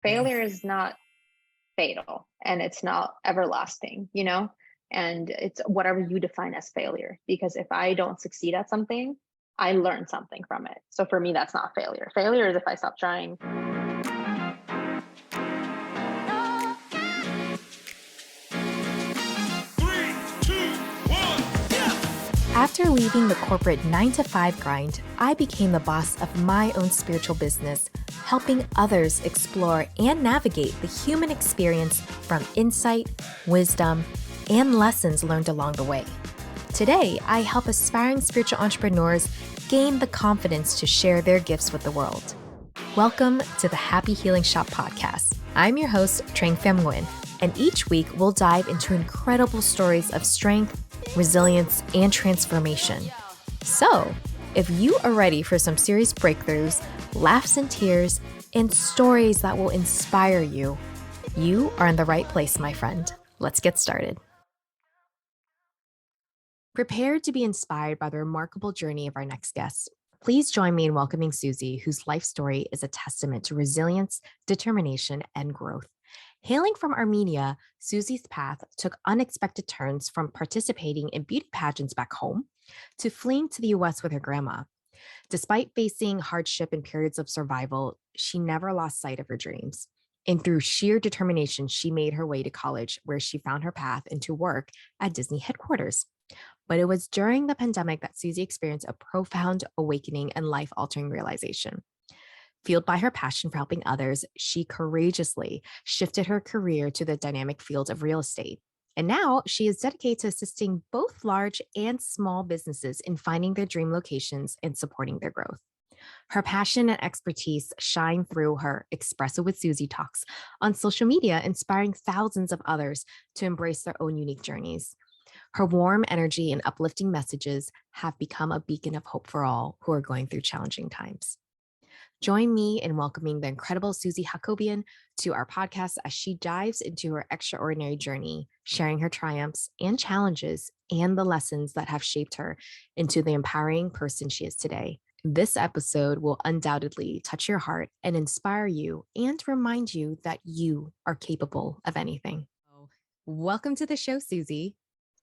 failure is not fatal and it's not everlasting, and it's whatever you define as failure. Because if I don't succeed at something, I learn something from it. So for me, that's not failure. Failure is if I stop trying. Three, two, one, After leaving the corporate 9-to-5 grind, I became the boss of my own spiritual business, helping others explore and navigate the human experience from insight, wisdom, and lessons learned along the way. Today, I help aspiring spiritual entrepreneurs gain the confidence to share their gifts with the world. Welcome to the Happy Healing Shop podcast. I'm your host, Trang Pham Nguyen, and each week we'll dive into incredible stories of strength, resilience, and transformation. So, if you are ready for some serious breakthroughs, laughs and tears, and stories that will inspire you, you are in the right place, my friend. Let's get started. Prepared to be inspired by the remarkable journey of our next guest. Please join me in welcoming Syuzi, whose life story is a testament to resilience, determination, and growth. Hailing from Armenia, Syuzi's path took unexpected turns from participating in beauty pageants back home to fleeing to the US with her grandma. Despite facing hardship and periods of survival, she never lost sight of her dreams. And through sheer determination, she made her way to college, where she found her path into work at Disney headquarters. But it was during the pandemic that Syuzi experienced a profound awakening and life-altering realization. Fueled by her passion for helping others, she courageously shifted her career to the dynamic field of real estate. And now she is dedicated to assisting both large and small businesses in finding their dream locations and supporting their growth. Her passion and expertise shine through her Espresso with Syuzi talks on social media, inspiring thousands of others to embrace their own unique journeys. Her warm energy and uplifting messages have become a beacon of hope for all who are going through challenging times. Join me in welcoming the incredible Syuzi Hakobyan to our podcast as she dives into her extraordinary journey, sharing her triumphs and challenges and the lessons that have shaped her into the empowering person she is today. This episode will undoubtedly touch your heart and inspire you and remind you that you are capable of anything. Welcome to the show, Syuzi.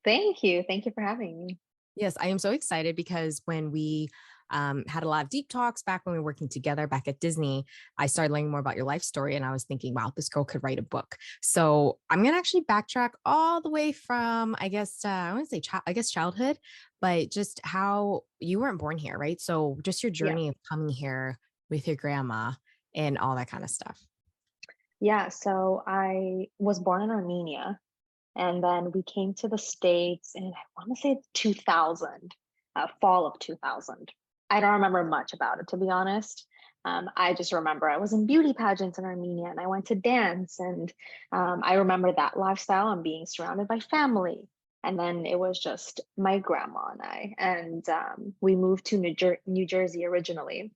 Thank you. Thank you for having me. Yes, I am so excited because when we had a lot of deep talks back when we were working together back at Disney, I started learning more about your life story, and I was thinking, wow, this girl could write a book. So I'm going to actually backtrack all the way from, I guess, I want to say, childhood, but just how you weren't born here, right? So just your Yeah. journey of coming here with your grandma and all that kind of stuff. Yeah. So I was born in Armenia, and then we came to the States in, I want to say 2000, fall of 2000. I don't remember much about it, to be honest. I just remember I was in beauty pageants in Armenia and I went to dance. And I remember that lifestyle and being surrounded by family. And then it was just my grandma and I. And we moved to New Jersey originally.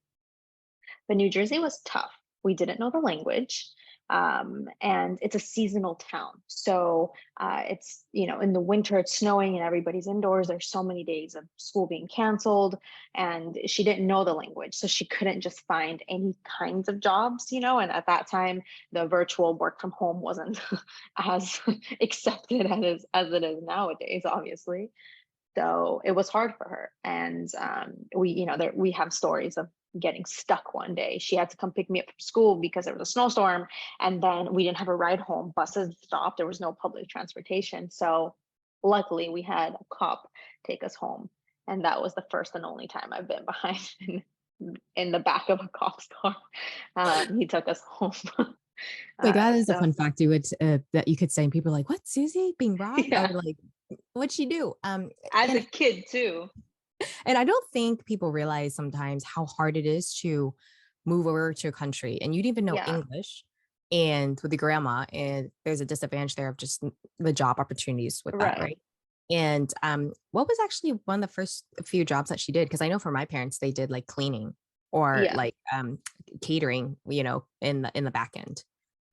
But New Jersey was tough. We didn't know the language. And it's a seasonal town. So it's, in the winter, it's snowing and everybody's indoors. There's so many days of school being canceled. And she didn't know the language. So she couldn't just find any kinds of jobs, And at that time, the virtual work from home wasn't as accepted as it is nowadays, obviously. So it was hard for her. And we have stories of getting stuck one day. She had to come pick me up from school because there was a snowstorm. And then we didn't have a ride home. Buses stopped. There was no public transportation. So luckily we had a cop take us home. And that was the first and only time I've been behind in the back of a cop's car. He took us home. Like that is a fun fact that you could say, and people are like, "What, Syuzi being robbed?" Yeah. Or like, "What'd she do?" As a kid too. And I don't think people realize sometimes how hard it is to move over to a country and you didn't even know Yeah. English, and with the grandma, and there's a disadvantage there of just the job opportunities with that, right? And what was actually one of the first few jobs that she did? Because I know for my parents, they did like cleaning or Yeah. like catering, in the back end.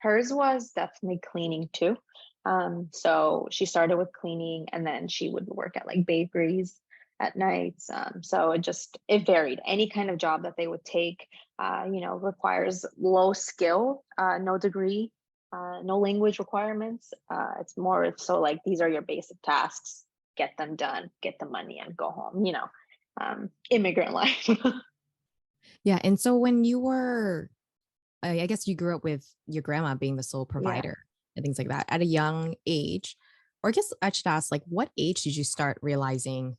Hers was definitely cleaning too. So she started with cleaning and then she would work at like bakeries at nights. So it varied. Any kind of job that they would take, requires low skill, no degree, no language requirements. It's more so like these are your basic tasks, get them done, get the money and go home, immigrant life. Yeah. And so when you were, I guess you grew up with your grandma being the sole Yeah. provider and things like that at a young age, or I guess I should ask, like, what age did you start realizing?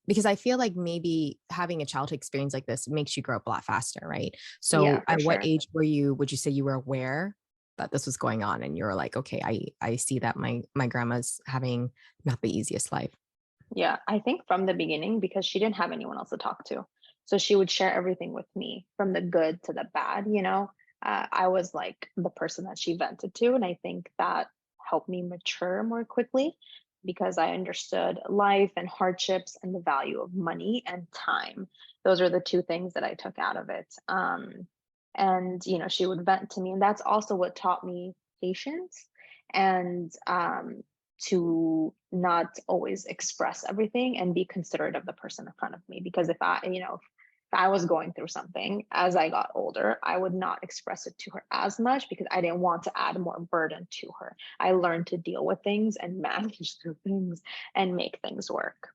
Because I feel like maybe having a childhood experience like this makes you grow up a lot faster, right? Yeah, So for at what sure. age would you say you were aware that this was going on and you were like, okay, I see that my grandma's having not the easiest life. Yeah, I think from the beginning, because she didn't have anyone else to talk to. So she would share everything with me from the good to the bad. I was like the person that she vented to. And I think that helped me mature more quickly because I understood life and hardships and the value of money and time. Those are the two things that I took out of it. And she would vent to me. And that's also what taught me patience and to not always express everything and be considerate of the person in front of me. Because if I was going through something as I got older, I would not express it to her as much because I didn't want to add more burden to her. I learned to deal with things and manage through things and make things work.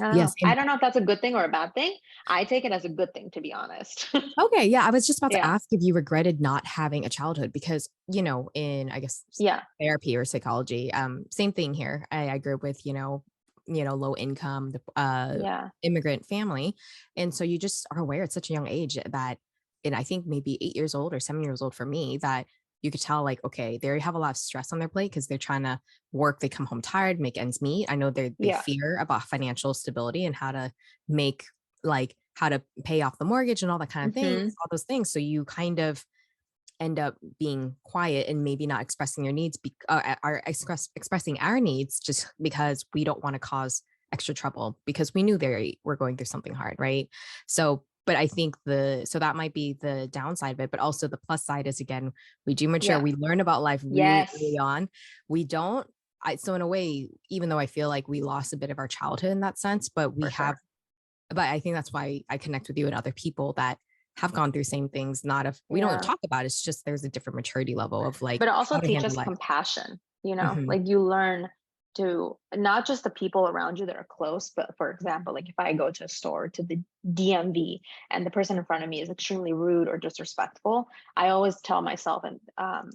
I don't Yes. know. I don't know if that's a good thing or a bad thing. I take it as a good thing, to be honest. Okay, yeah, I was just about to Yeah. ask if you regretted not having a childhood because, in I guess Yeah. therapy or psychology, same thing here. I grew up with, low income, Yeah. immigrant family. And so you just are aware at such a young age that, and I think maybe 8 years old or 7 years old for me, that you could tell like, okay, they have a lot of stress on their plate because they're trying to work, they come home tired, make ends meet. I know they Yeah. fear about financial stability and how to make like how to pay off the mortgage and all that kind of things, Hmm. all those things. So you kind of end up being quiet and maybe not expressing your needs, expressing our needs just because we don't want to cause extra trouble because we knew they were going through something hard, right? So, but I think so that might be the downside of it, but also the plus side is again, we do mature, Yeah. we learn about life really early Yes, on. We don't. So in a way, even though I feel like we lost a bit of our childhood in that sense, but for sure. I think that's why I connect with you and other people that have gone through same things. Not if we don't Yeah. talk about it, it's just there's a different maturity level of like But it also how to handle teaches life. compassion, Mhm. like you learn to not just the people around you that are close, but for example, like if I go to a store to the DMV and the person in front of me is extremely rude or disrespectful, I always tell myself, and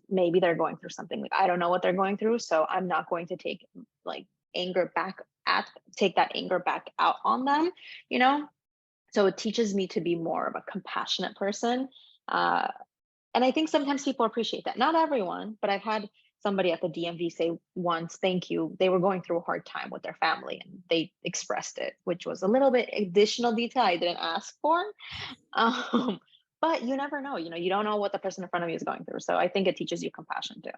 maybe they're going through something. Like I don't know what they're going through, so I'm not going to take like anger back at take that anger back out on them, you know. So it teaches me to be more of a compassionate person. Uh, and I think sometimes people appreciate that. Not everyone, but I've had somebody at the DMV say once, thank you. They were going through a hard time with their family and they expressed it, which was a little bit additional detail I didn't ask for. Um, but you never know, you don't know what the person in front of you is going through. So I think it teaches you compassion too.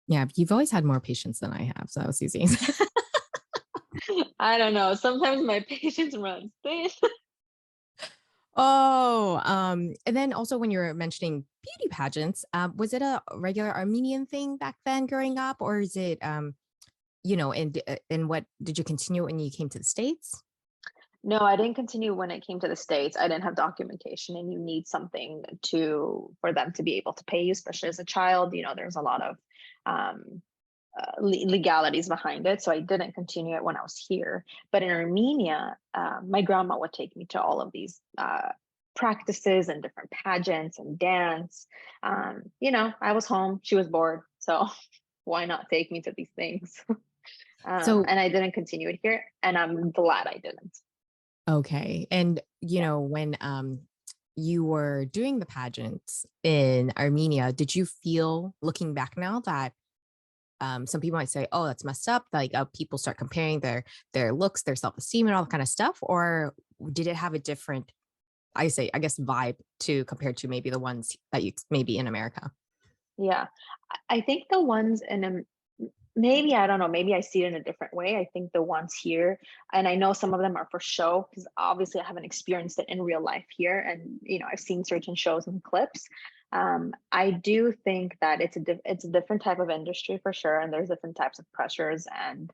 Yeah, you've always had more patience than I have. So that was easy. I don't know. Sometimes my patience runs thin. Oh, and then also when you were mentioning beauty pageants, was it a regular Armenian thing back then growing up, or is it, and what did you continue when you came to the States? No, I didn't continue when it came to the States. I didn't have documentation, and you need something for them to be able to pay you, especially as a child. There's a lot of um, legalities behind it. So I didn't continue it when I was here. But in Armenia, my grandma would take me to all of these practices and different pageants and dance. I was home, she was bored. So why not take me to these things? So And I didn't continue it here. And I'm glad I didn't. okay, and Yeah. when you were doing the pageants in Armenia, did you feel, looking back now, that some people might say, "Oh, that's messed up," like people start comparing their looks, their self esteem, and all that kind of stuff, or did it have a different, I guess, vibe to compared to maybe the ones that you maybe in America? Yeah. I think the ones in maybe I don't know, maybe I see it in a different way. I think the ones here, and I know some of them are for show because obviously I haven't experienced it in real life here, and I've seen certain shows and clips. I do think that it's a different type of industry for sure, and there's different types of pressures and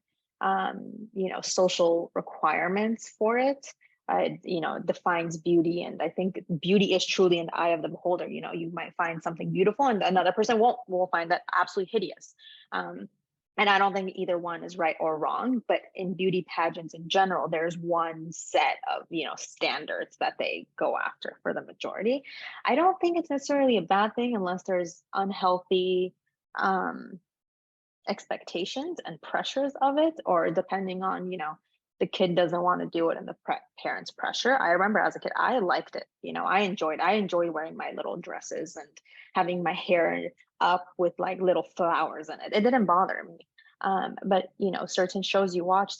social requirements for it. defines beauty. And I think beauty is truly in the eye of the beholder. You might find something beautiful and another person will find that absolutely hideous. And I don't think either one is right or wrong, but in beauty pageants in general, there's one set of, standards that they go after for the majority. I don't think it's necessarily a bad thing unless there's unhealthy expectations and pressures of it, or depending on, the kid doesn't want to do it and the parents pressure. I remember as a kid, I liked it. I enjoyed wearing my little dresses and having my hair up with like little flowers in it. It didn't bother me. But certain shows you watch,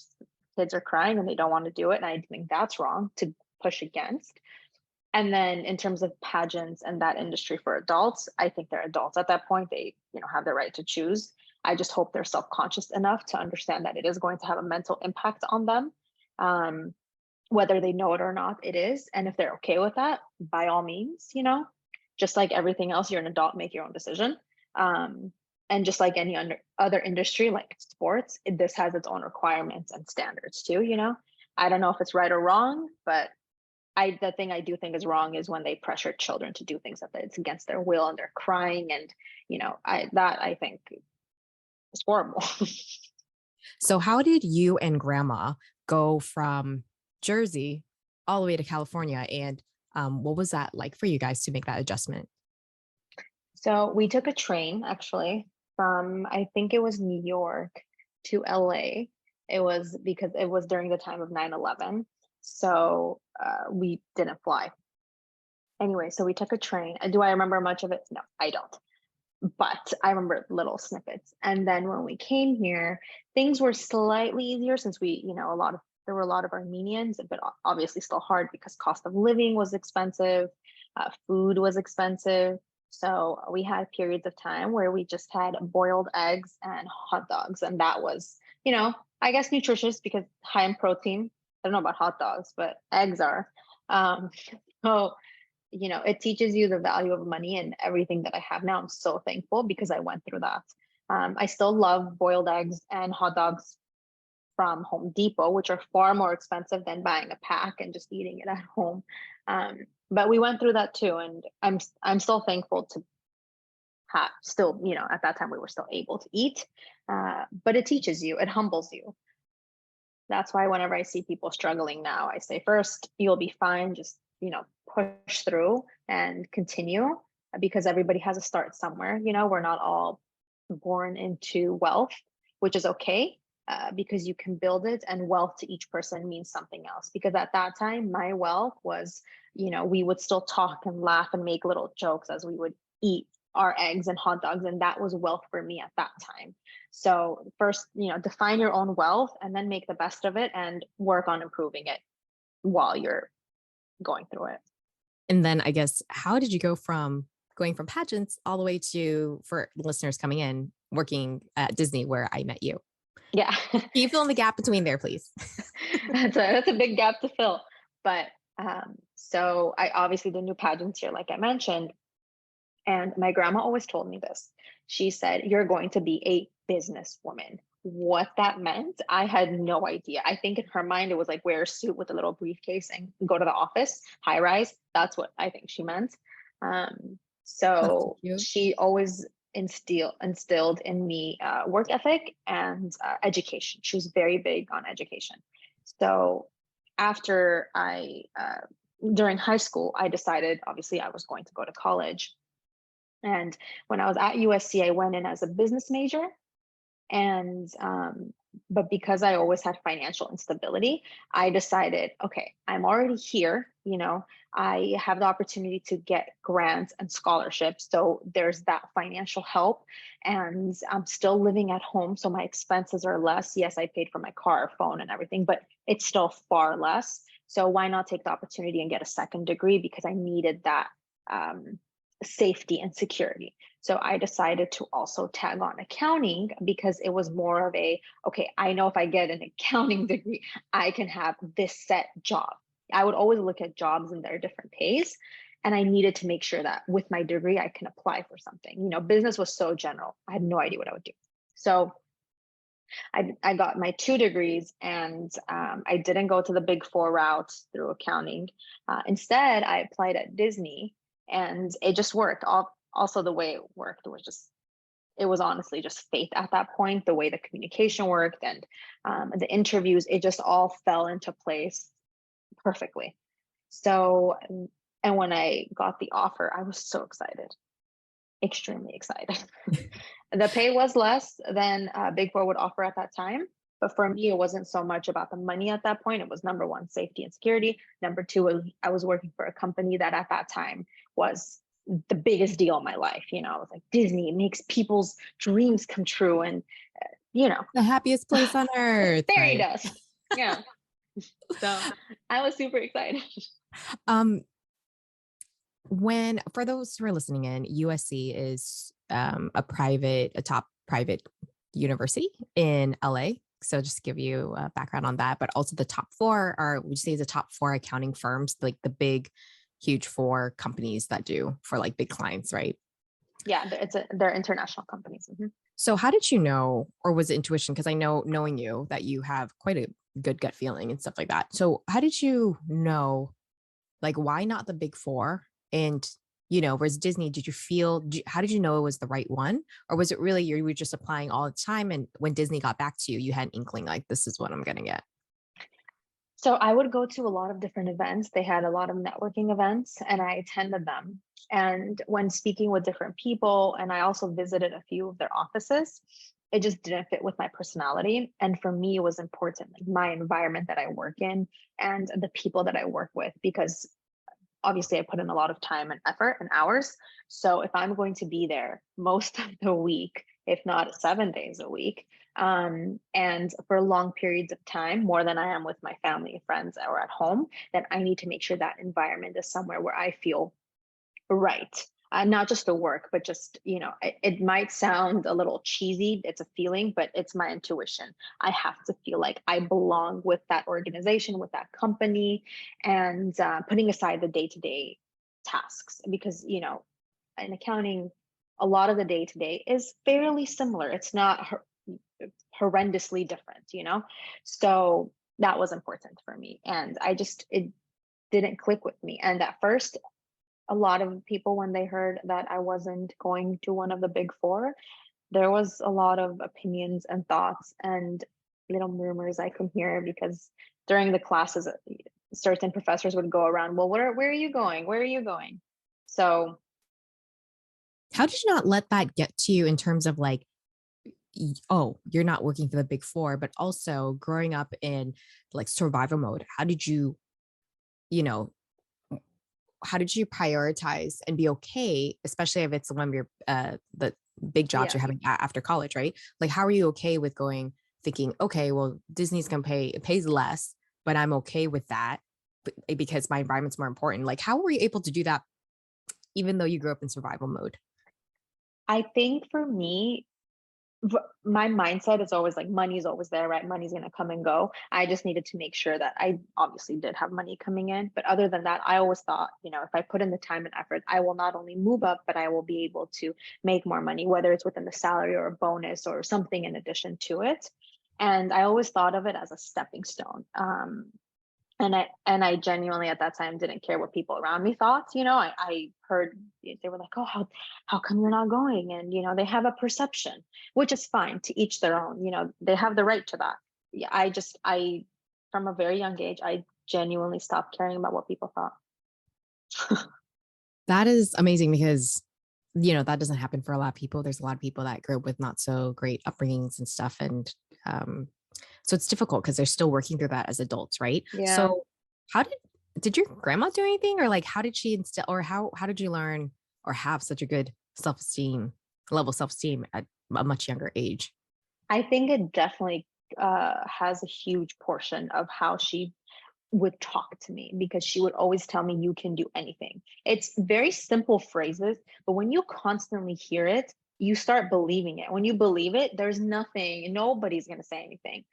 kids are crying and they don't want to do it. And I think that's wrong to push against. And then in terms of pageants and that industry for adults, I think they're adults at that point. They, have the right to choose. I just hope they're self-conscious enough to understand that it is going to have a mental impact on them. Whether they know it or not, it is. And if they're okay with that, by all means, just like everything else, you're an adult, make your own decision. And just like any other industry, like sports, this has its own requirements and standards too, I don't know if it's right or wrong, but the thing I do think is wrong is when they pressure children to do things that it's against their will and they're crying. And, I think is horrible. So how did you and grandma go from Jersey all the way to California? And what was that like for you guys to make that adjustment? So we took a train actually from, I think it was New York to LA. It was because it was during the time of 9/11. So we didn't fly. Anyway, so we took a train. And do I remember much of it? No, I don't. But I remember little snippets. And then when we came here, things were slightly easier since there were a lot of Armenians, but obviously still hard because cost of living was expensive, food was expensive. So we had periods of time where we just had boiled eggs and hot dogs. And that was, I guess nutritious because high in protein. I don't know about hot dogs, but eggs are. Um, so it teaches you the value of money, and everything that I have now, I'm so thankful because I went through that. I still love boiled eggs and hot dogs from Home Depot, which are far more expensive than buying a pack and just eating it at home. But we went through that too, and I'm still thankful to have still, at that time we were still able to eat. But it teaches you, it humbles you. That's why whenever I see people struggling now, I say, first, you'll be fine. Just, push through and continue, because everybody has a start somewhere. We're not all born into wealth, which is okay, because you can build it, and wealth to each person means something else. Because at that time, my wealth was, we would still talk and laugh and make little jokes as we would eat our eggs and hot dogs. And that was wealth for me at that time. So first, define your own wealth and then make the best of it and work on improving it while you're going through it. And then I guess, how did you go from going from pageants all the way to, for listeners coming in, working at Disney where I met you? Yeah. Can you fill in the gap between there, please? That's a big gap to fill. But so I obviously did new pageants here, like I mentioned. And my grandma always told me this. She said, you're going to be a businesswoman. What that meant, I had no idea. I think in her mind, it was like wear a suit with a little briefcase and go to the office, high rise. That's what I think she meant. So she always instilled in me work ethic and education. She was very big on education. So after during high school, I decided, obviously, I was going to go to college. And when I was at USC, I went in as a business major. And but because I always had financial instability, I decided, okay, I'm already here, I have the opportunity to get grants and scholarships. So there's that financial help, and I'm still living at home. So my expenses are less. Yes, I paid for my car, phone, and everything, but it's still far less. So why not take the opportunity and get a second degree? Because I needed that safety and security. So I decided to also tag on accounting, because it was more of okay, I know if I get an accounting degree, I can have this set job. I would always look at jobs and their different pays. And I needed to make sure that with my degree, I can apply for something. Business was so general. I had no idea what I would do. So I got my 2 degrees, and I didn't go to the big four route through accounting. Instead, I applied at Disney, and it just worked. Also, the way it worked was just, it was honestly just faith at that point, the way the communication worked and the interviews, it just all fell into place perfectly. So, and when I got the offer, I was so excited, extremely excited. The pay was less than Big Four would offer at that time. But for me, it wasn't so much about the money at that point. It was number one, safety and security. Number two was I was working for a company that at that time was the biggest deal in my life. I was like, Disney makes people's dreams come true. And, The happiest place on earth, fairy right? dust. Yeah. So I was super excited. Um, for those who are listening in, USC is a top private university in LA. So just to give you a background on that, but also the top four are, would you say, the top four accounting firms, like the big, huge four companies that do for like big clients, right? Yeah, they're international companies. Mm-hmm. So how did you know, or was it intuition? Because I know, knowing you, that you have quite a good gut feeling and stuff like that. So how did you know, like, why not the big four? And, whereas Disney, how did you know it was the right one? Or was it really, you were just applying all the time, and when Disney got back to you, you had an inkling, like, this is what I'm going to get? So I would go to a lot of different events. They had a lot of networking events, and I attended them. And when speaking with different people, and I also visited a few of their offices, it just didn't fit with my personality. And for me, it was important, like my environment that I work in and the people that I work with, because obviously I put in a lot of time and effort and hours. So if I'm going to be there most of the week, if not 7 days a week, and for long periods of time, more than I am with my family, friends, or at home, then I need to make sure that environment is somewhere where I feel right. Not just the work, but just, it might sound a little cheesy. It's a feeling, but it's my intuition. I have to feel like I belong with that organization, with that company, and putting aside the day-to-day tasks, because, in accounting, a lot of the day-to-day is fairly similar. It's not horrendously different. So that was important for me. And it didn't click with me. And at first, a lot of people, when they heard that I wasn't going to one of the big four, there was a lot of opinions and thoughts and little murmurs I can hear, because during the classes, certain professors would go around, well, where are you going? Where are you going? So How did you not let that get to you, in terms of like, oh, you're not working for the big four, but also growing up in like survival mode? You know, how did you prioritize and be okay, especially if it's one of your the big jobs yeah. you're having after college, right? Like, how are you okay with thinking, okay, well, Disney's gonna it pays less, but I'm okay with that because my environment's more important. Like, how were you able to do that, even though you grew up in survival mode? I think for me, my mindset is always like, money is always there, right? Money's going to come and go. I just needed to make sure that I obviously did have money coming in. But other than that, I always thought, if I put in the time and effort, I will not only move up, but I will be able to make more money, whether it's within the salary or a bonus or something in addition to it. And I always thought of it as a stepping stone. And I genuinely at that time didn't care what people around me thought. I heard they were like, oh, how come you're not going? And they have a perception, which is fine, to each their own. They have the right to that. Yeah, I from a very young age, I genuinely stopped caring about what people thought. That is amazing, because that doesn't happen for a lot of people. There's a lot of people that grew up with not so great upbringings and stuff, and so it's difficult because they're still working through that as adults, right? Yeah. So how did your grandma do anything, or like, how did she instill, or how did you learn or have such a good self-esteem at a much younger age? I think it definitely has a huge portion of how she would talk to me, because she would always tell me, you can do anything. It's very simple phrases, but when you constantly hear it, you start believing it. When you believe it, there's nobody's going to say anything.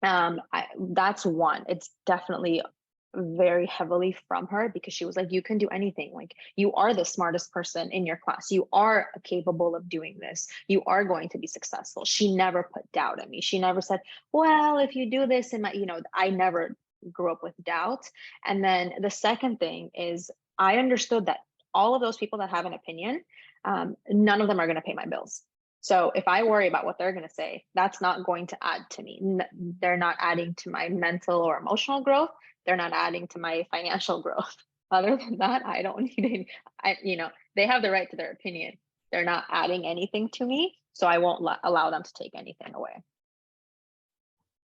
That's one. It's definitely very heavily from her, because she was like, you can do anything. Like, you are the smartest person in your class. You are capable of doing this. You are going to be successful. She never put doubt in me. She never said, well, if you do this, I never grew up with doubt. And then the second thing is, I understood that all of those people that have an opinion, none of them are going to pay my bills. So if I worry about what they're going to say, that's not going to add to me. They're not adding to my mental or emotional growth. They're not adding to my financial growth. Other than that, I don't need any. They have the right to their opinion. They're not adding anything to me, so I won't allow them to take anything away.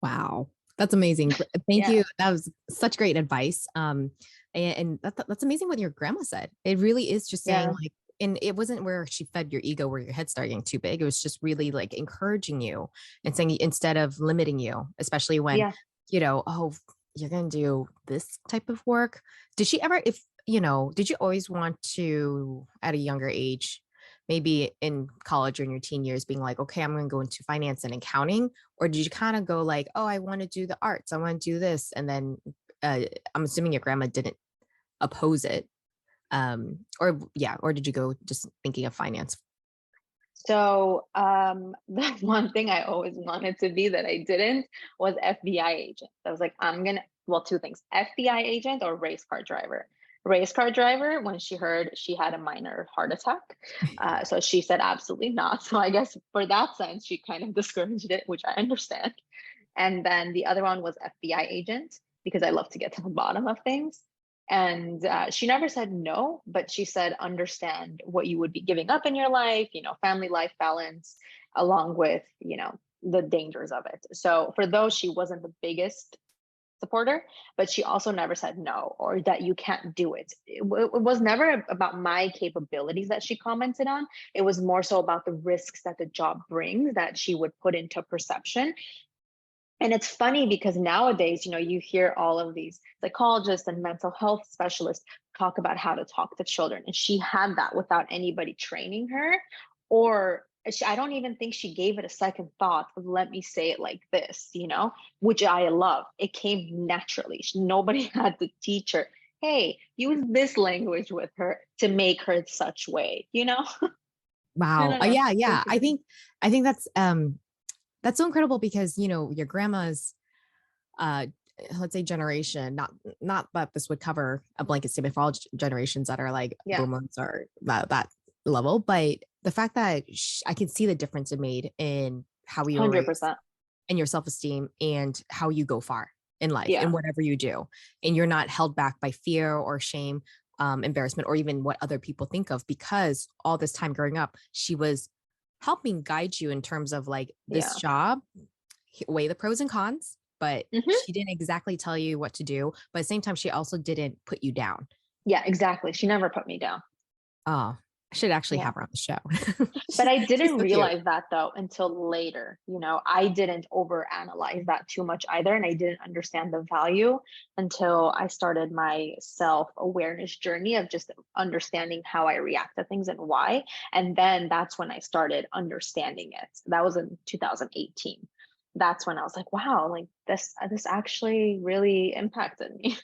Wow. That's amazing. Thank Yeah. you. That was such great advice. And that's amazing what your grandma said. It really is just saying Yeah. like, and it wasn't where she fed your ego, where your head started getting too big. It was just really like encouraging you and saying, instead of limiting you, especially when, Yeah. oh, you're going to do this type of work. Did she ever, did you always want to, at a younger age, maybe in college or in your teen years, being like, okay, I'm going to go into finance and accounting? Or did you kind of go like, oh, I want to do the arts, I want to do this? And then I'm assuming your grandma didn't oppose it. Or did you go just thinking of finance? So the one thing I always wanted to be that I didn't was FBI agent. I was like, two things: FBI agent or race car driver. Race car driver, when she heard she had a minor heart attack. So she said absolutely not. So I guess for that sense, she kind of discouraged it, which I understand. And then the other one was FBI agent, because I love to get to the bottom of things. And she never said no, but she said, understand what you would be giving up in your life, family life balance, along with, the dangers of it. So for those, she wasn't the biggest supporter, but she also never said no, or that you can't do it. It was never about my capabilities that she commented on. It was more so about the risks that the job brings that she would put into perception. And it's funny because nowadays, you hear all of these psychologists and mental health specialists talk about how to talk to children. And she had that without anybody training her, or I don't even think she gave it a second thought of, let me say it like this, which I love. It came naturally. Nobody had to teach her, hey, use this language with her to make her such way, I Wow. don't know. Yeah. Yeah. It's I think that's so incredible because, your grandma's, uh, let's say generation, not that this would cover a blanket statement for all generations that are like Yeah, boomers or that level, but the fact that I can see the difference it made in how you were raised 100%. and your self-esteem and how you go far in life and Yeah. whatever you do. And you're not held back by fear or shame, embarrassment, or even what other people think of, because all this time growing up, she was helping guide you in terms of like this Yeah. job, weigh the pros and cons, but Hmm. she didn't exactly tell you what to do. But at the same time, she also didn't put you down. Yeah, exactly. She never put me down. Oh, I should actually Yeah. have her on the show. But I She's didn't so cute. realize that though until later. I didn't overanalyze that too much either. And I didn't understand the value until I started my self-awareness journey of just understanding how I react to things and why. And then that's when I started understanding it. That was in 2018. That's when I was like, wow, like this actually really impacted me.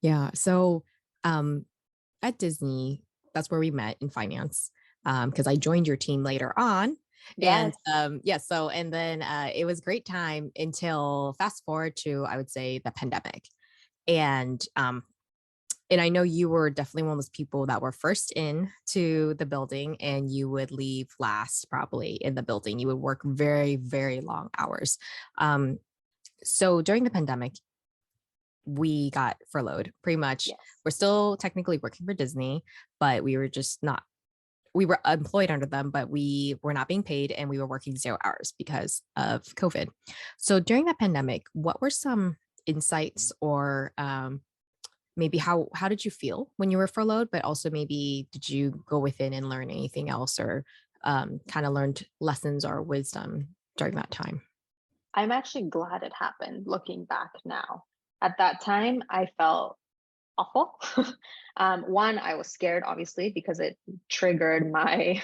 Yeah. So at Disney, that's where we met in finance. Because I joined your team later on. And Yes. yeah, so and then it was great time until fast forward to, I would say, the pandemic. And I know you were definitely one of those people that were first in to the building and you would leave last probably in the building. You would work very, very long hours. Um, so during the pandemic, we got furloughed pretty much. Yes. We're still technically working for Disney, but we were just not, we were employed under them, but we were not being paid and we were working 0 hours because of COVID. So during that pandemic, what were some insights or maybe how did you feel when you were furloughed, but also maybe did you go within and learn anything else or kind of learned lessons or wisdom during that time? I'm actually glad it happened looking back now. At that time, I felt awful. One, I was scared, obviously, because it triggered my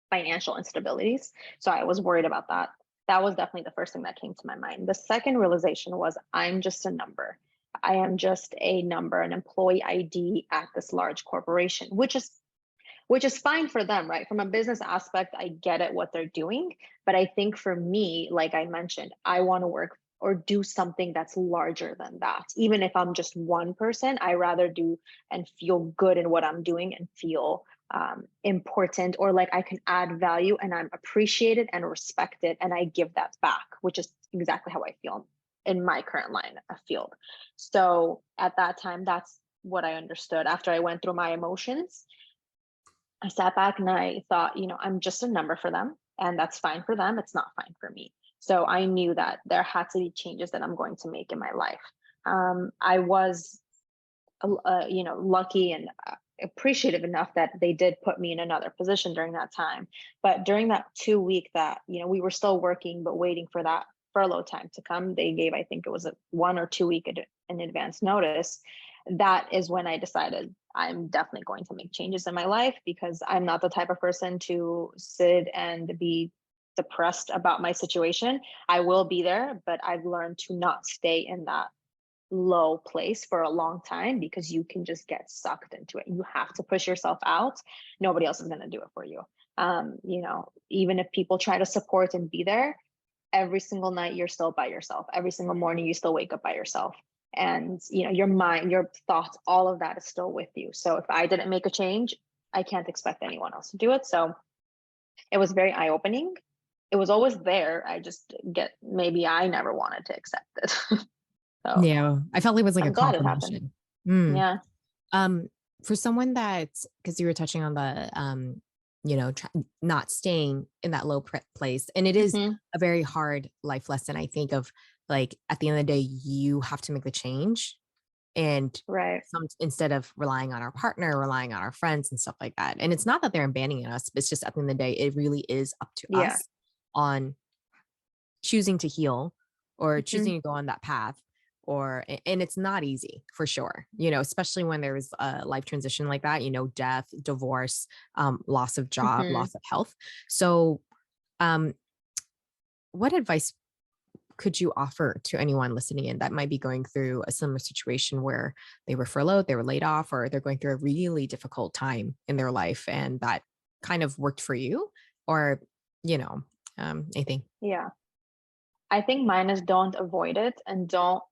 financial instabilities. So I was worried about that. That was definitely the first thing that came to my mind. The second realization was I'm just a number. I am just a number, an employee ID at this large corporation, which is fine for them, right? From a business aspect, I get it what they're doing. But I think for me, like I mentioned, I want to work or do something that's larger than that. Even if I'm just one person, I rather do and feel good in what I'm doing and feel important, or like I can add value and I'm appreciated and respected and I give that back, which is exactly how I feel in my current line of field. So at that time, that's what I understood. After I went through my emotions, I sat back and I thought, I'm just a number for them, and that's fine for them. It's not fine for me. So I knew that there had to be changes that I'm going to make in my life. I was, lucky and appreciative enough that they did put me in another position during that time. But during that 2 week that, we were still working, but waiting for that furlough time to come, they gave, I think it was a 1 or 2 week in advance notice. That is when I decided I'm definitely going to make changes in my life, because I'm not the type of person to sit and be depressed about my situation. I will be there, but I've learned to not stay in that low place for a long time, because you can just get sucked into it. You have to push yourself out. Nobody else is going to do it for you. Even if people try to support and be there, every single night you're still by yourself. Every single morning you still wake up by yourself. And your mind, your thoughts, all of that is still with you. So if I didn't make a change, I can't expect anyone else to do it. So it was very eye-opening. It was always there. Maybe I never wanted to accept it. So Yeah, I felt like it was like a I'm glad it happened. confirmation. Mm. Yeah. For someone that's, because you were touching on the, not staying in that low place, and it is Hmm. a very hard life lesson. I think of, like, at the end of the day, you have to make the change, and Right. instead of relying on our partner, relying on our friends and stuff like that. And it's not that they're abandoning us, but it's just at the end of the day, it really is up to Yeah. us on choosing to heal or Hmm. choosing to go on that path. And it's not easy, for sure, especially when there's a life transition like that, death, divorce, loss of job, Hmm. loss of health. So um what advice could you offer to anyone listening in that might be going through a similar situation where they were furloughed, they were laid off, or they're going through a really difficult time in their life, and that kind of worked for you? Or anything? Yeah. I think mine is don't avoid it and don't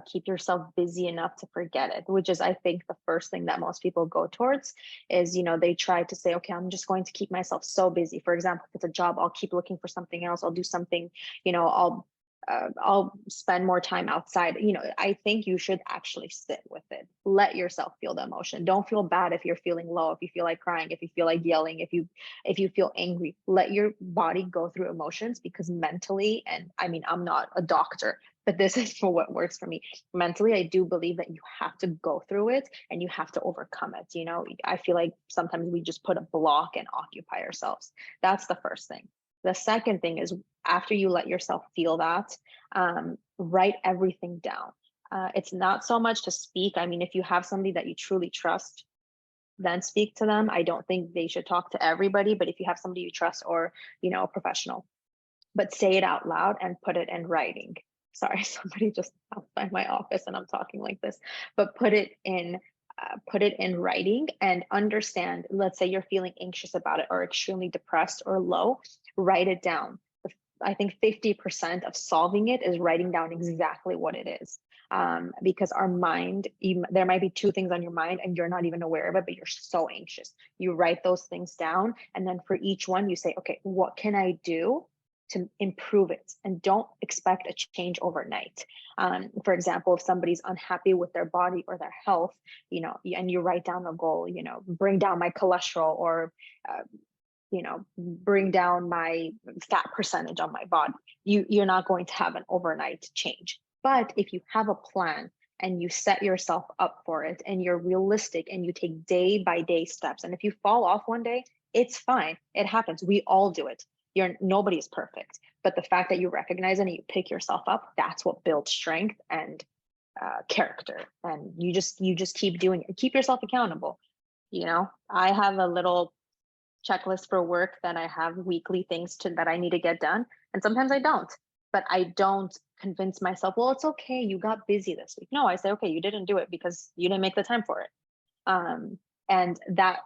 keep yourself busy enough to forget it, which is, I think, the first thing that most people go towards is, they try to say, okay, I'm just going to keep myself so busy. For example, if it's a job, I'll keep looking for something else. I'll do something, I'll spend more time outside. I think you should actually sit with it. Let yourself feel the emotion. Don't feel bad if you're feeling low, if you feel like crying, if you feel like yelling, if you feel angry. Let your body go through emotions, because mentally, and I mean, I'm not a doctor, but this is for what works for me. Mentally, I do believe that you have to go through it and you have to overcome it. I feel like sometimes we just put a block and occupy ourselves. That's the first thing. The second thing is, after you let yourself feel that, write everything down. It's not so much to speak. I mean, if you have somebody that you truly trust, then speak to them. I don't think they should talk to everybody, but if you have somebody you trust, or, a professional, but say it out loud and put it in writing. Sorry, somebody just passed by my office and I'm talking like this, but put it in writing and understand. Let's say you're feeling anxious about it, or extremely depressed or low, write it down. I think 50% of solving it is writing down exactly what it is. Because our mind, there might be two things on your mind and you're not even aware of it, but you're so anxious. You write those things down, and then for each one, you say, okay, what can I do to improve it? And don't expect a change overnight. For example, if somebody's unhappy with their body or their health, and you write down a goal, bring down my cholesterol, or bring down my fat percentage on my body. You're not going to have an overnight change. But if you have a plan and you set yourself up for it, and you're realistic, and you take day by day steps, and if you fall off one day, it's fine. It happens. We all do it. Nobody's perfect. But the fact that you recognize it and you pick yourself up, that's what builds strength and character. And you just keep doing it. Keep yourself accountable. I have a little checklist for work, then I have weekly things that I need to get done. And sometimes I don't, but I don't convince myself, well, it's okay, you got busy this week. No, I say, okay, you didn't do it because you didn't make the time for it. And that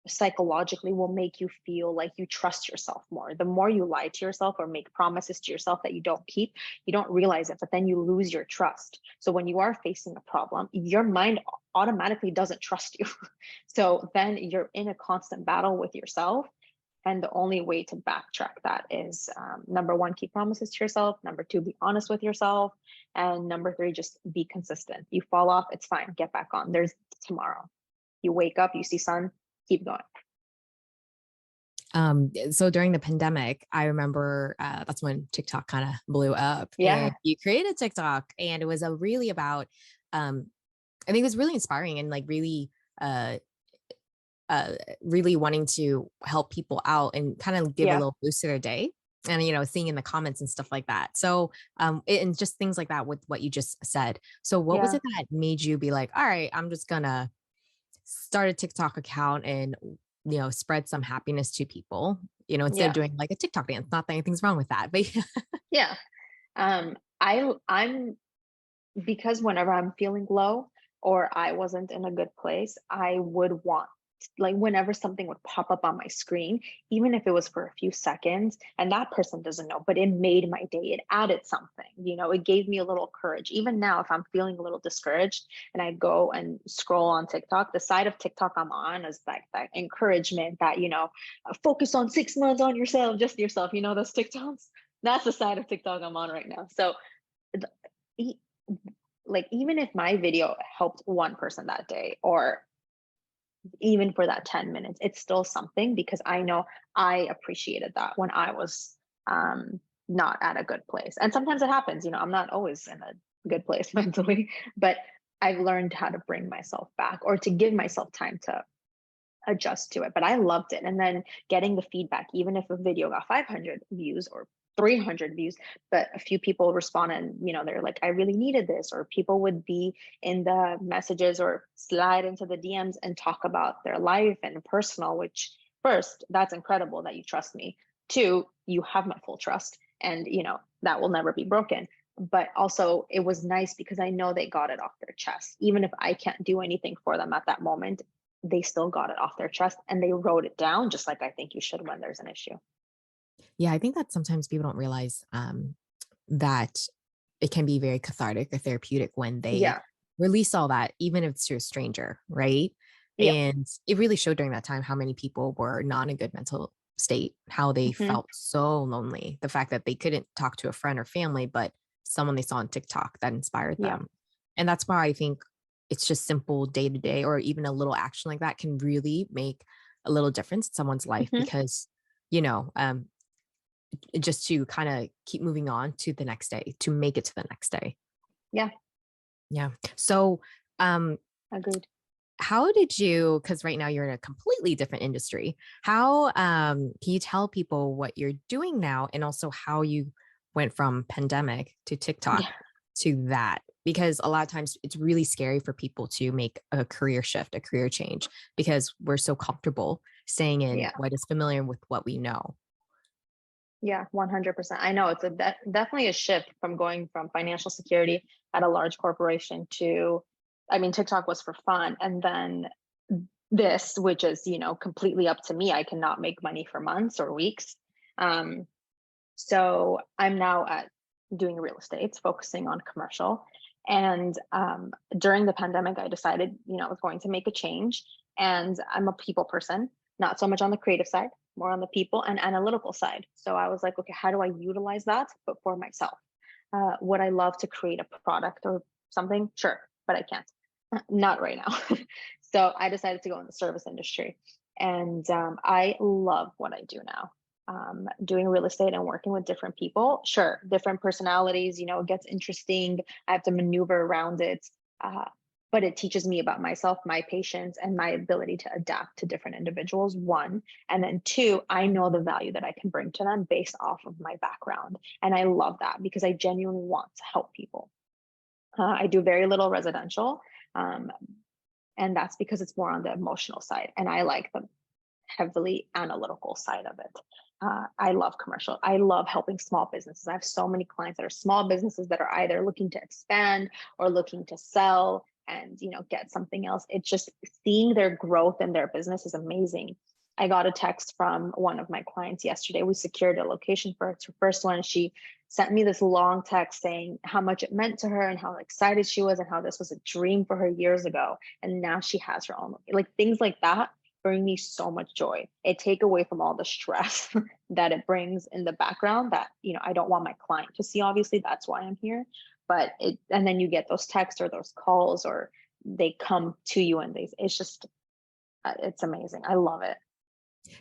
psychologically will make you feel like you trust yourself more. The more you lie to yourself or make promises to yourself that you don't keep, you don't realize it, but then you lose your trust. So when you are facing a problem, your mind automatically doesn't trust you. So then you're in a constant battle with yourself. And the only way to backtrack that is number one, keep promises to yourself. Number two, be honest with yourself. And number three, just be consistent. You fall off, it's fine. Get back on. There's tomorrow. You wake up, you see sun, keep going. So during the pandemic, I remember that's when TikTok kind of blew up. Yeah. And you created TikTok, and it was really about, I think it was really inspiring and like really, really wanting to help people out and kind of give a Yeah. little boost to their day. And, seeing in the comments and stuff like that. So, and just things like that with what you just said. So what was Yeah. it that made you be like, all right, I'm just gonna start a TikTok account and, spread some happiness to people, instead of Yeah. doing like a TikTok dance? Not that anything's wrong with that, but Yeah. I'm because whenever I'm feeling low or I wasn't in a good place, I would want, like, whenever something would pop up on my screen, even if it was for a few seconds, and that person doesn't know, but it made my day, it added something, it gave me a little courage. Even now, if I'm feeling a little discouraged and I go and scroll on TikTok, the side of TikTok I'm on is like that encouragement that, focus on 6 months on yourself, just yourself, those TikToks. That's the side of TikTok I'm on right now. So like, even if my video helped one person that day, or even for that 10 minutes, it's still something, because I know I appreciated that when I was not at a good place. And sometimes it happens, I'm not always in a good place mentally, but I've learned how to bring myself back, or to give myself time to adjust to it. But I loved it. And then getting the feedback, even if a video got 500 views or 300 views, but a few people respond and, they're like, I really needed this. Or people would be in the messages or slide into the DMs and talk about their life and personal, which, first, that's incredible that you trust me. Two, you have my full trust, and, that will never be broken. But also, it was nice because I know they got it off their chest. Even if I can't do anything for them at that moment, they still got it off their chest and they wrote it down, just like I think you should when there's an issue. yeah, I think that sometimes people don't realize that it can be very cathartic or therapeutic when they Yeah. release all that, even if it's to a stranger, right? Yeah. And it really showed during that time how many people were not in a good mental state, how they Hmm. felt so lonely. The fact that they couldn't talk to a friend or family, but someone they saw on TikTok that inspired Yeah. them. And that's why I think it's just simple day to day, or even a little action like that can really make a little difference in someone's life, Hmm. because, you know, um, just to kind of keep moving on to the next day, to make it to the next day. Yeah. Yeah. So, um, Agreed. how did you, because right now you're in a completely different industry, how can you tell people what you're doing now, and also how you went from pandemic to TikTok Yeah. to that? Because a lot of times it's really scary for people to make a career shift, a career change, because we're so comfortable staying in Yeah. what is familiar with what we know. Yeah. 100%. I know it's definitely a shift from going from financial security at a large corporation to, I mean, TikTok was for fun. And then this, which is, completely up to me. I cannot make money for months or weeks. Um, So I'm now at doing real estate, focusing on commercial. And during the pandemic, I decided, I was going to make a change. And I'm a people person, not so much on the creative side, more on the people and analytical side. So I was like, okay, how do I utilize that, but for myself? Would I love to create a product or something? Sure, but I can't. Not right now. So I decided to go in the service industry. And I love what I do now, doing real estate and working with different people. Sure, different personalities, it gets interesting. I have to maneuver around it. Uh, but it teaches me about myself, my patience, and my ability to adapt to different individuals, one. And then two, I know the value that I can bring to them based off of my background. And I love that because I genuinely want to help people. I do very little residential. Um, and that's because it's more on the emotional side. And I like the heavily analytical side of it. I love commercial. I love helping small businesses. I have so many clients that are small businesses that are either looking to expand or looking to sell and, get something else. It's just seeing their growth in their business is amazing. I got a text from one of my clients yesterday. We secured a location for her first one. She sent me this long text saying how much it meant to her and how excited she was and how this was a dream for her years ago. And now she has her own, like things like that bring me so much joy. It take away from all the stress that it brings in the background that, I don't want my client to see. Obviously, that's why I'm here. But and then you get those texts or those calls or they come to you and it's just, it's amazing. I love it.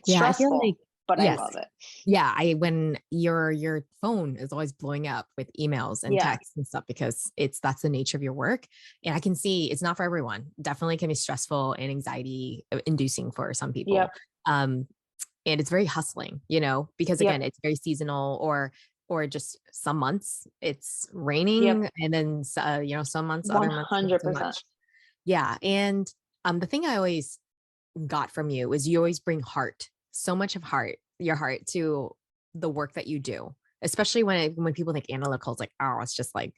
Yeah, I feel like, Stressful, but I yes. love it. Yeah, when your phone is always blowing up with emails and Yeah. texts and stuff because that's the nature of your work. And I can see it's not for everyone. Definitely can be stressful and anxiety inducing for some people. Yep. And it's very hustling, because again, Yep. it's very seasonal or just some months it's Yep. raining and then some months, other months not so 100%. much. Yeah. And the thing I always got from you is you always bring so much of your heart to the work that you do, especially when people think analytical, it's like, oh, it's just like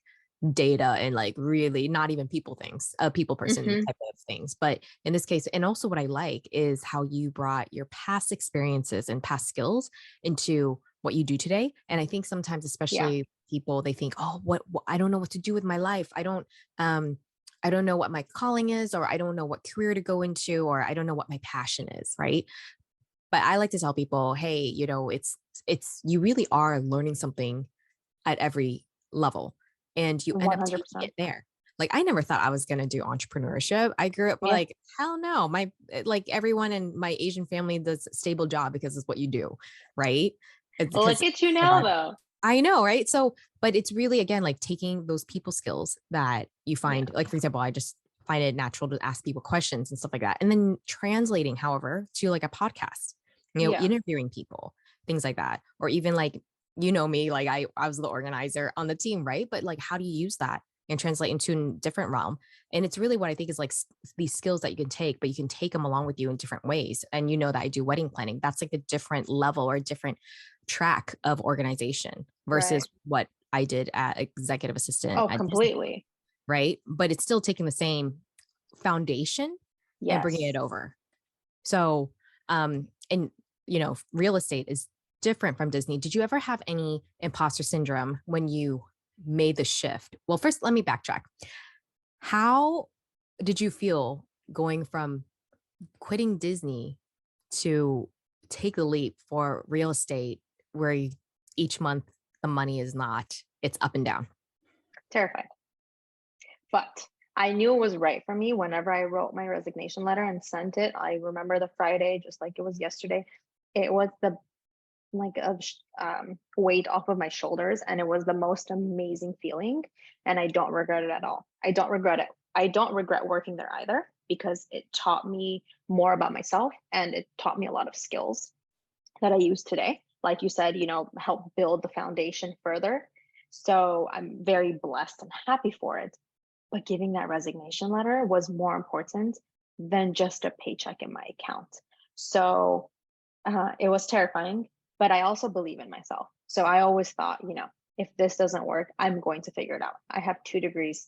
data and like really not even people things, a people person Hmm. type of things. But in this case, and also what I like is how you brought your past experiences and past skills into what you do today. And I think sometimes, Yeah. especially people, they think, oh, what I don't know what to do with my life. I don't know what my calling is, or I don't know what career to go into, or I don't know what my passion is. Right. But I like to tell people, hey, you really are learning something at every level and you end up taking 100%. it there. Like I never thought I was going to do entrepreneurship. I grew up Yeah. like, hell no. Like everyone in my Asian family does a stable job because it's what you do. Right. It's Well, because look at you now, though. I know, right? So, but it's really, again, like taking those people skills that you Yeah. find, like, for example, I just find it natural to ask people questions and stuff like that. And then translating, however, to like a podcast, Yeah. interviewing people, things like that. Or even like, me, like I was the organizer on the team, right? But like, how do you use that and translate into a different realm? And it's really what I think is like these skills that you can take, but you can take them along with you in different ways. And that I do wedding planning. That's like a different level or a different track of organization Right. versus what I did at executive assistant Oh, at Disney, completely. right? But it's still taking the same foundation and bringing it Yes. over. So, and real estate is different from Disney. Did you ever have any imposter syndrome when you made the shift? Well, first, let me backtrack. How did you feel going from quitting Disney to take the leap for real estate where each month the money is not, it's up and down? Terrified. But I knew it was right for me whenever I wrote my resignation letter and sent it. I remember the Friday, just like it was yesterday. It was the like of weight off of my shoulders, and it was the most amazing feeling. And I don't regret it at all. I don't regret it. I don't regret working there either because it taught me more about myself and it taught me a lot of skills that I use today. Like you said, help build the foundation further. So I'm very blessed and happy for it. But giving that resignation letter was more important than just a paycheck in my account. So it was terrifying, but I also believe in myself. So I always thought, if this doesn't work, I'm going to figure it out. I have 2 degrees.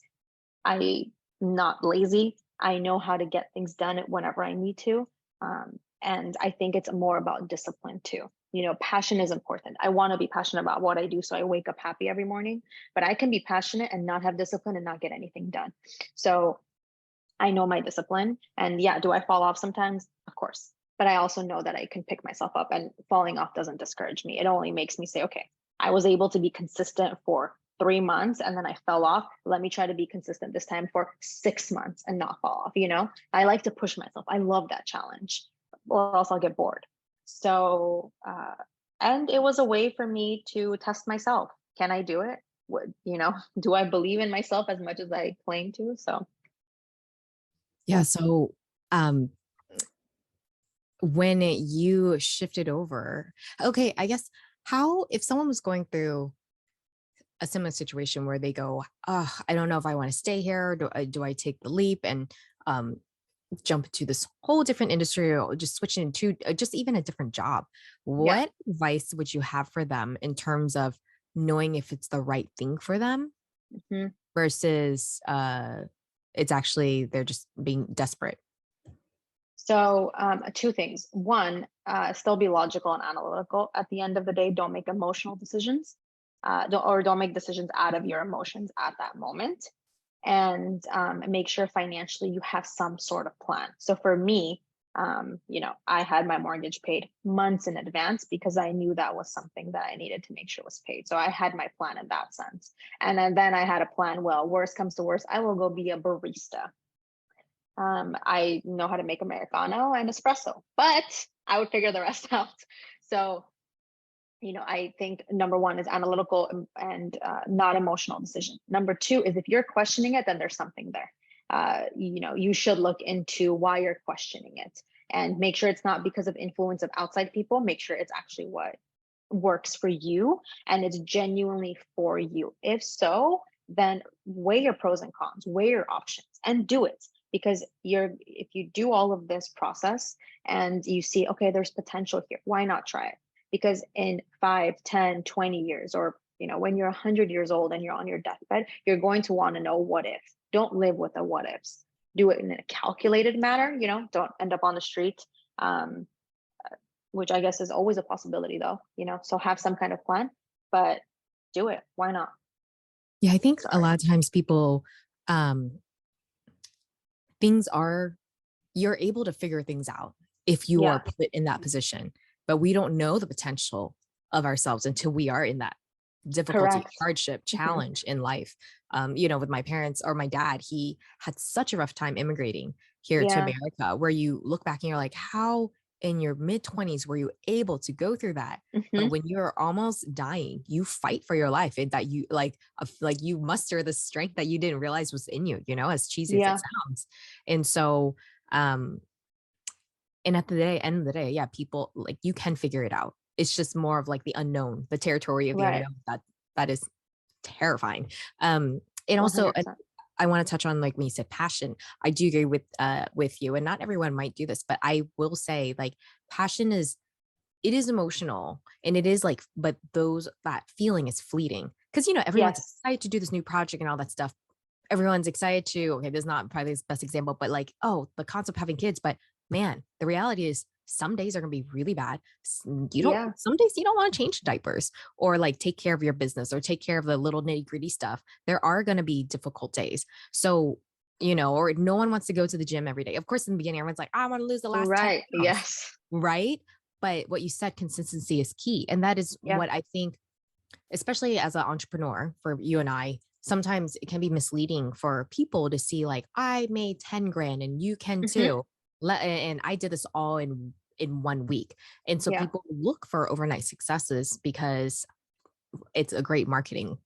I'm not lazy. I know how to get things done whenever I need to. And I think it's more about discipline too. Passion is important. I want to be passionate about what I do. So I wake up happy every morning, but I can be passionate and not have discipline and not get anything done. So I know my discipline. And yeah, do I fall off sometimes? Of course. But I also know that I can pick myself up, and falling off doesn't discourage me. It only makes me say, okay, I was able to be consistent for 3 months and then I fell off. Let me try to be consistent this time for 6 months and not fall off. I like to push myself. I love that challenge, or else I'll get bored. So, and it was a way for me to test myself. Can I do it? Do I believe in myself as much as I claim to? So, Yeah. So, um, when you shifted over, okay, I guess if someone was going through a similar situation where they go, oh, I don't know if I want to stay here. Do I take the leap? And jump into this whole different industry or just switch into just even a different job, Yeah. what advice would you have for them in terms of knowing if it's the right thing for them Mhm. versus it's actually they're just being desperate? So, two things. One, still be logical and analytical. At the end of the day, don't make emotional decisions, don't make decisions out of your emotions at that moment. And make sure financially you have some sort of plan. So for me, I had my mortgage paid months in advance because I knew that was something that I needed to make sure was paid. So I had my plan in that sense. And then I had a plan. Well, worst comes to worst, I will go be a barista. I know how to make Americano and espresso, but I would figure the rest out. So, I think number one is analytical and not emotional decision. Number two is if you're questioning it, then there's something there. You should look into why you're questioning it and make sure it's not because of influence of outside people. Make sure it's actually what works for you and it's genuinely for you. If so, then weigh your pros and cons, weigh your options and do it. Because if you do all of this process and you see, okay, there's potential here, why not try it? Because in 5, 10, 20 years, or when you're 100 years old and you're on your deathbed, you're going to want to know what if. Don't live with the what ifs. Do it in a calculated manner. Don't end up on the street, which I guess is always a possibility, though. So have some kind of plan, but do it. Why not? Yeah, I think a Sorry. lot of times people, um, things are, you're able to figure things out if you are Yeah. put in that position, but we don't know the potential of ourselves until we are in that difficulty, Correct. hardship, Hmm. challenge in life. With my parents or my dad, he had such a rough time immigrating here to Yeah. America, where you look back and you're like, how in your mid 20s were you able to go through that? But Hmm. when you're almost dying, you fight for your life and that you like you muster the strength that you didn't realize was in you, as cheesy as it Yeah. sounds. And so, um, and at the end of the day, yeah, people like you can figure it out. It's just more of like the unknown, the territory of the Right. unknown that is terrifying. And also, 100%. I want to touch on like when you said passion. I do agree with you, and not everyone might do this, but I will say like passion is it is emotional and it is like, but that feeling is fleeting because everyone's Yes. excited to do this new project and all that stuff. Everyone's excited to, okay, this is not probably the best example, but like, oh, the concept of having kids. But man, the reality is some days are going to be really bad. Yeah. Some days you don't want to change diapers or like take care of your business or take care of the little nitty gritty stuff. There are going to be difficult days. So, or no one wants to go to the gym every day. Of course, in the beginning, everyone's like, I want to lose the last 10 Right. pounds. Yes. Right. But what you said, consistency is key. And that is Yeah. what I think, especially as an entrepreneur for you and I, sometimes it can be misleading for people to see like, I made 10 grand and you can Hmm. too. And I did this all in 1 week. And so Yeah. people look for overnight successes because it's a great marketing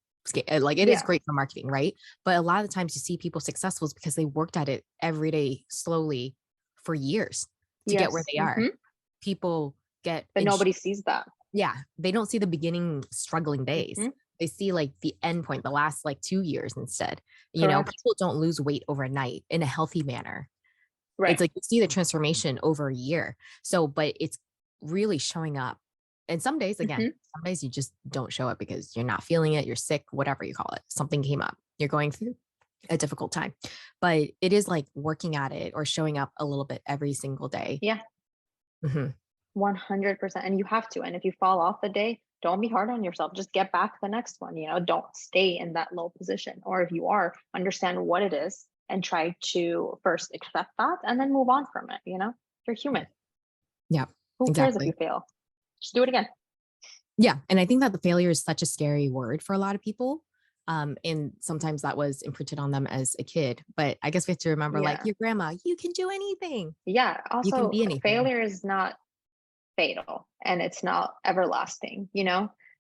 like it is Yeah. great for marketing, right? But a lot of the times you see people successful is because they worked at it every day slowly for years to get where Yes. they are. Hmm. People get But nobody sees that. yeah, they don't see the beginning struggling days. Hmm. They see like the end point, the last like 2 years instead. Correct. People don't lose weight overnight in a healthy manner. It's Right. like you see the transformation over a year. So, but it's really showing up. And Hmm. some days you just don't show up because you're not feeling it, you're sick, whatever you call it. Something came up. You're going through a difficult time. But it is like working at it or showing up a little bit every single day. Yeah. Mhm. 100%. And you have to. And if you fall off the day, don't be hard on yourself. Just get back the next one. Don't stay in that low position. Or if you are, understand what it is and try to first accept that and then move on from it. You're human. Yeah, Who cares if you exactly. fail? Just do it again. Yeah. And I think that the failure is such a scary word for a lot of people. And sometimes that was imprinted on them as a kid. But I guess we have to remember like Yeah. your grandma, you can do anything. Yeah. You can Also, be anything. failure is not fatal and it's not everlasting.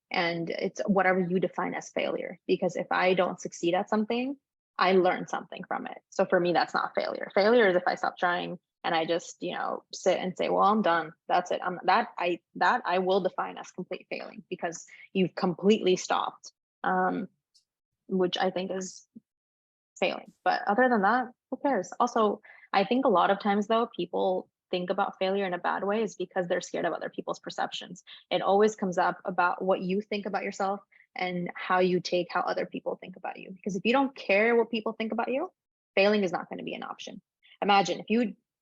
And it's whatever you define as failure. Because if I don't succeed at something, I learned something from it. So for me, that's not failure. Failure is if I stop trying and I just, sit and say, well, I'm done. That's it. That I will define as complete failing because you've completely stopped. Which I think is failing. But other than that, who cares? Also, I think a lot of times though, people think about failure in a bad way is because they're scared of other people's perceptions. It always comes up about what you think about yourself and how you take how other people think about you. Because if you don't care what people think about you, failing is not going to be an option. Imagine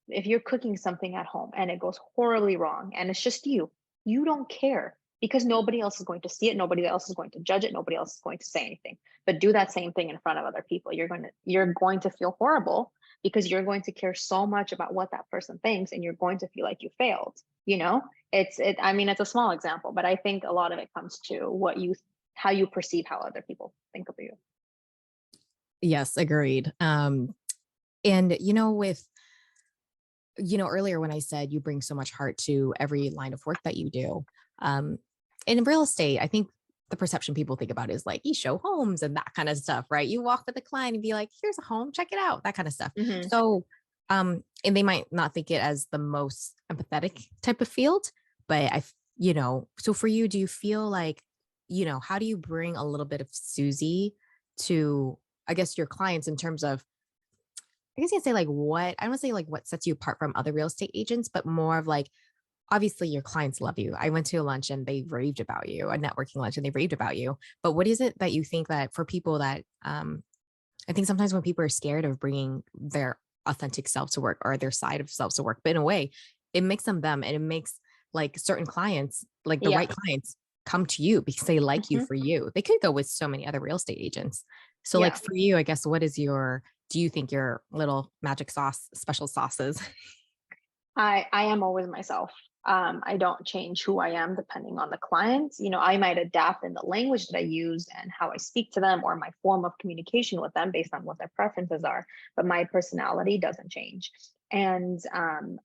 if you're cooking something at home and it goes horribly wrong and it's just you don't care because nobody else is going to see it, nobody else is going to judge it, nobody else is going to say anything. But do that same thing in front of other people. You're going to feel horrible because you're going to care so much about what that person thinks and you're going to feel like you failed. I mean, it's a small example, but I think a lot of it comes to how you perceive how other people think of you. Yes, agreed. And with earlier when I said you bring so much heart to every line of work that you do, in real estate, I think the perception people think about is like you show homes and that kind of stuff, right? You walk with a client and be like, here's a home, check it out, that kind of stuff. Mm-hmm. So, and they might not think it as the most empathetic type of field, but so for you, do you feel like, how do you bring a little bit of Syuzi to, I guess, your clients in terms of, I guess you can say like I don't want to say like what sets you apart from other real estate agents, but more of like, obviously your clients love you. I went to a lunch and they raved about you, a networking lunch, and they raved about you. But what is it that you think that for people that, I think sometimes when people are scared of bringing their authentic self to work or their side of self to work, but in a way, it makes them, and it makes like certain clients, like the right clients, come to you because they like you for you. They could go with so many other real estate agents. So like for you, I guess, what is do you think your little magic sauce, special sauces? I am always myself. I don't change who I am depending on the clients. I might adapt in the language that I use and how I speak to them or my form of communication with them based on what their preferences are, but my personality doesn't change. And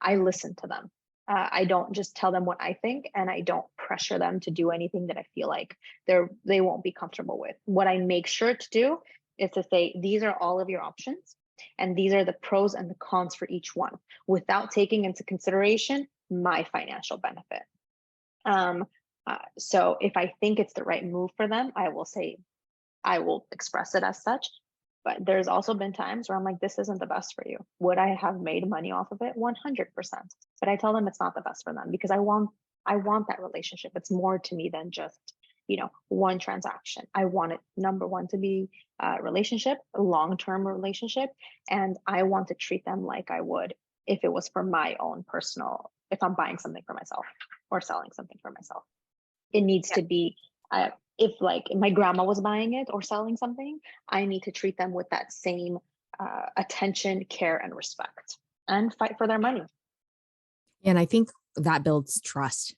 I listen to them. I don't just tell them what I think, and I don't pressure them to do anything that I feel like they won't be comfortable with. What I make sure to do is to say, these are all of your options, and these are the pros and the cons for each one, without taking into consideration my financial benefit. So if I think it's the right move for them, I will express it as such. But there's also been times where I'm like, this isn't the best for you. Would I have made money off of it? 100%. But I tell them it's not the best for them because I want that relationship. It's more to me than just, one transaction. I want it, number one, to be a relationship, a long-term relationship. And I want to treat them like I would if it was for my own personal, if I'm buying something for myself or selling something for myself. It needs to be, if like my grandma was buying it or selling something, I need to treat them with that same attention, care, and respect, and fight for their money. And I think that builds trust.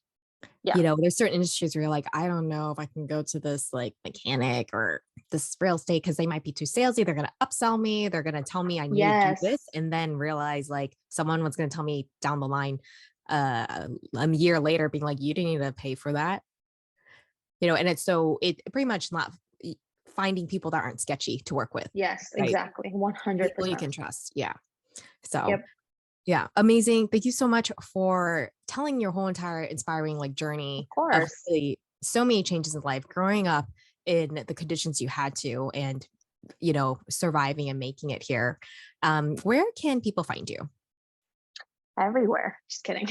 Yeah. There's certain industries where you're like, I don't know if I can go to this like mechanic or this real estate because they might be too salesy. They're going to upsell me. They're going to tell me I need to do this, and then realize like someone was going to tell me down the line a year later being like, you didn't need to pay for that. And it pretty much not finding people that aren't sketchy to work with. Yes, right? Exactly. 100%. People you can trust. Yeah. So Yep. Yeah, amazing. Thank you so much for telling your whole entire inspiring like journey Of course. really so many changes in life, growing up in the conditions you had to, and surviving and making it here. Where can people find you? Everywhere. Just kidding.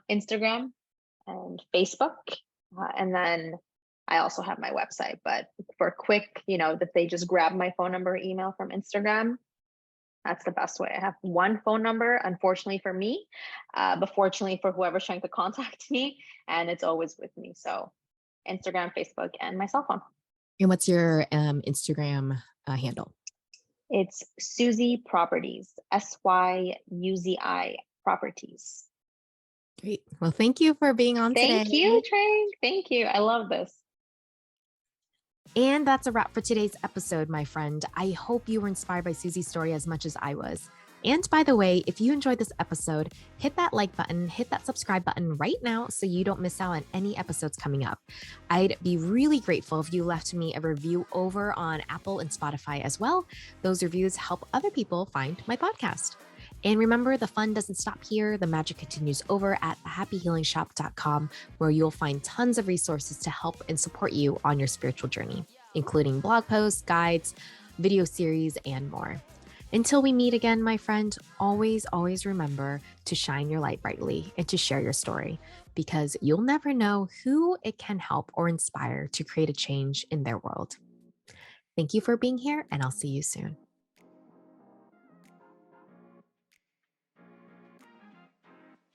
Instagram and Facebook. And then I also have my website, but for quick, that they just grab my phone number or email from Instagram. That's the best way. I have one phone number, unfortunately for me, but fortunately for whoever's trying to contact me, and it's always with me. So Instagram, Facebook, and my cell phone. And what's your Instagram handle? It's Syuzi Properties, SYUZI Properties. Great. Well, thank you for being on today. Thank you, Trang. Thank you. I love this. And that's a wrap for today's episode, my friend. I hope you were inspired by Syuzi's story as much as I was. And by the way, if you enjoyed this episode, hit that like button, hit that subscribe button right now so you don't miss out on any episodes coming up. I'd be really grateful if you left me a review over on Apple and Spotify as well. Those reviews help other people find my podcast. And remember, the fun doesn't stop here. The magic continues over at thehappyhealingshop.com, where you'll find tons of resources to help and support you on your spiritual journey, including blog posts, guides, video series, and more. Until we meet again, my friend, always remember to shine your light brightly and to share your story, because you'll never know who it can help or inspire to create a change in their world. Thank you for being here, and I'll see you soon.